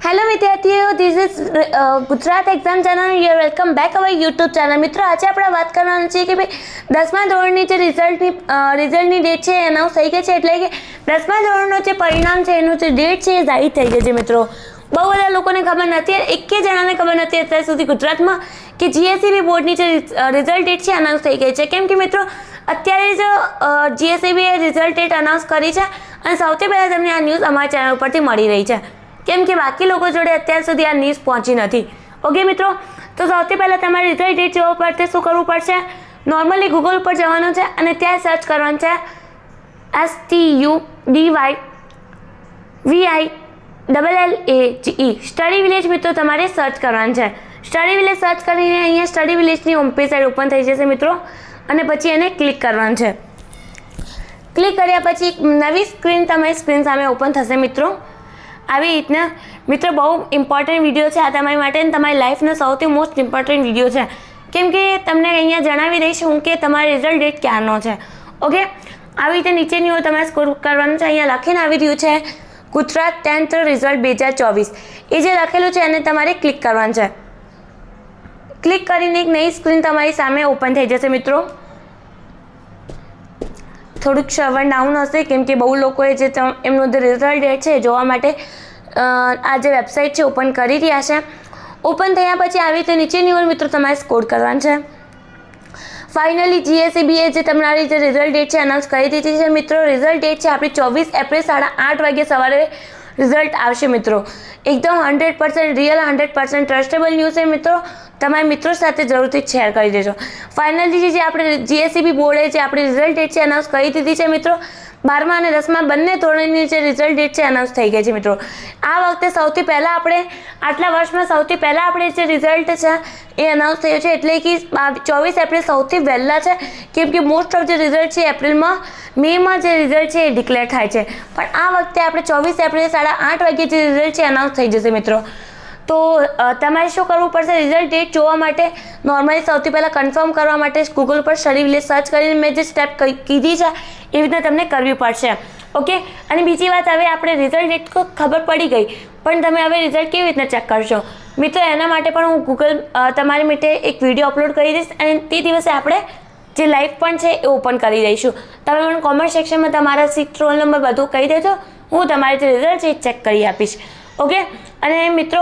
Hello વિદ્યાર્થીઓ, this is Gujarat exam channel. You welcome back our YouTube channel. મિત્રો, આજે આપણે વાત કરવાની છે કે ભાઈ 10મા ધોરણની જે રિઝલ્ટની ડેટ છે એ અનાઉન્સ થઈ ગઈ છે. એટલે કે 10મા ધોરણનું જે પરિણામ છે એનું જે ડેટ છે એ જાહેર થઈ ગઈ છે. મિત્રો, બહુ બધા લોકોને ખબર નથી, એકે જણાને ખબર નથી અત્યાર સુધી ગુજરાતમાં કે જીએસઈબી બોર્ડની જે રિઝલ્ટ ડેટ છે અનાઉન્સ થઈ ગઈ છે. કેમ કે મિત્રો, અત્યારે જ જીએસઈબીએ રિઝલ્ટ ડેટ અનાઉન્સ કરી છે અને સૌથી પહેલાં તમને આ ન્યૂઝ અમારા ચેનલ ઉપરથી મળી રહી છે. કેમ કે બાકી લોકો જોડે અત્યાર સુધી આ ન્યૂઝ પહોંચી નથી. ઓકે મિત્રો, તો સૌથી પહેલાં તમારે રિઝલ્ટ ડેટ જોવા પડશે. શું કરવું પડશે? નોર્મલી ગૂગલ ઉપર જવાનું છે અને ત્યાં સર્ચ કરવાનું છે STUDYVILLAGE સ્ટડી વિલેજ. મિત્રો, તમારે સર્ચ કરવાનું છે. સ્ટડી વિલેજ સર્ચ કરીને અહીંયા સ્ટડી વિલેજની હોમ પેજ સાઈડ ઓપન થઈ જશે મિત્રો, અને પછી એને ક્લિક કરવાનું છે. ક્લિક કર્યા પછી એક નવી સ્ક્રીન તમારી સ્ક્રીન સામે ઓપન થશે મિત્રો. આવી રીતના મિત્રો, બહુ ઇમ્પોર્ટન્ટ વિડીયો છે આ તમારી માટે અને તમારી લાઈફનો સૌથી મોસ્ટ ઇમ્પોર્ટન્ટ વિડીયો છે. કેમ કે તમને અહીંયા જણાવી દઈશ હું કે તમારો રિઝલ્ટ ડેટ ક્યારનો છે. ઓકે, આવી રીતે નીચેની ઓર તમારે સ્ક્રોલ કરવાનું છે. અહીંયા લખીને આવી રહ્યું છે ગુજરાત 10th રિઝલ્ટ 2024. એ જે લખેલું છે એને તમારે ક્લિક કરવાનું છે. ક્લિક કરીને એક નવી સ્ક્રીન તમારી સામે ઓપન થઈ જશે મિત્રો. થોડુંક સર્વર ડાઉન હશે કેમ કે બહુ લોકોએ જે એમનું જે રિઝલ્ટ ડેટ છે જોવા માટે આ જે વેબસાઇટ છે ઓપન કરી રહ્યા છે. ઓપન થયા પછી આવી રીતે નીચેની ઓર મિત્રો તમારે સ્કોર કરવાનું છે. ફાઇનલી જીએસઈબીએ જે તમારી જે રિઝલ્ટ ડેટ છે અનાઉન્સ કરી દીધી છે મિત્રો. રિઝલ્ટ ડેટ છે આપણી 24 એપ્રિલ 8:30 વાગે સવારે રિઝલ્ટ આવશે મિત્રો. એકદમ 100% રિયલ 100% ટ્રસ્ટેબલ ન્યૂઝ છે મિત્રો. તમારા મિત્રો સાથે જરૂરથી શેર કરી દેજો. ફાઇનલી જે આપણે જીએસઈબી બોર્ડે જે આપણી રિઝલ્ટ ડેટ છે અનાઉન્સ કરી દીધી છે મિત્રો. 12મા અને 10મા બંને ધોરણની જે રિઝલ્ટ ડેટ છે અનાઉન્સ થઈ ગઈ છે મિત્રો. આ વખતે સૌથી પહેલાં આપણે આટલા વર્ષમાં સૌથી પહેલાં આપણે જે રિઝલ્ટ છે એ અનાઉન્સ થયું છે. એટલે કે 24 એપ્રિલ સૌથી વહેલા છે. કેમ કે મોસ્ટ ઓફ જે રિઝલ્ટ છે એપ્રિલમાં મેમાં જે રિઝલ્ટ છે એ ડિક્લેર થાય છે. પણ આ વખતે આપણે 24 એપ્રિલ 8:30 વાગે જે રિઝલ્ટ છે અનાઉન્સ થઈ જશે મિત્રો. તો તમારે શું કરવું પડશે? રિઝલ્ટ ડેટ જોવા માટે નોર્મલી સૌથી પહેલાં કન્ફર્મ કરવા માટે ગૂગલ પર સ્ટડી વિલેજ સર્ચ કરીને મેં જે સ્ટેપ કીધી છે એવી રીતના તમને કરવી પડશે. ઓકે, અને બીજી વાત, હવે આપણે રિઝલ્ટ ડેટ ખબર પડી ગઈ, પણ તમે હવે રિઝલ્ટ કેવી રીતના ચેક કરશો મિત્રો? એના માટે પણ હું ગૂગલ તમારી માટે એક વિડીયો અપલોડ કરી દઈશ અને તે દિવસે આપણે જે લાઈવ પણ છે એ ઓપન કરી દઈશું. તમે મને કોમેન્ટ સેક્શનમાં તમારા સીટ, રોલ નંબર બધું કહી દેજો. હું તમારી જે રિઝલ્ટ છે એ ચેક કરી આપીશ. ઓકે, અને મિત્રો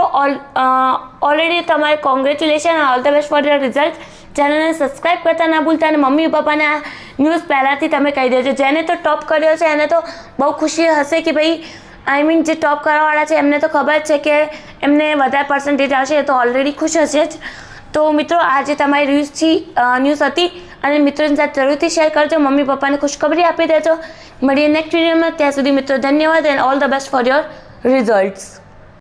ઓલરેડી તમારે congratulation, all the best for your result. ચેનલને સબસ્ક્રાઈબ કરતા ના ભૂલતા અને મમ્મી પપ્પાને આ ન્યૂઝ પહેલાંથી તમે કહી દેજો. જેને તો ટોપ કર્યો છે એને તો બહુ ખુશી હશે કે ભાઈ જે ટોપ કરવાવાળા છે એમને તો ખબર જ છે કે એમને વધારે પર્સન્ટેજ આવશે, એ તો ઓલરેડી ખુશ હશે જ. તો મિત્રો, આ જે તમારી ન્યૂઝ હતી અને મિત્રોની સાથે જરૂરથી શેર કરજો. મમ્મી પપ્પાને ખુશખબરી આપી દેજો. મળીએ નેક્સ્ટ વિડીયોમાં. ત્યાં સુધી મિત્રો ધન્યવાદ and all the best for your results.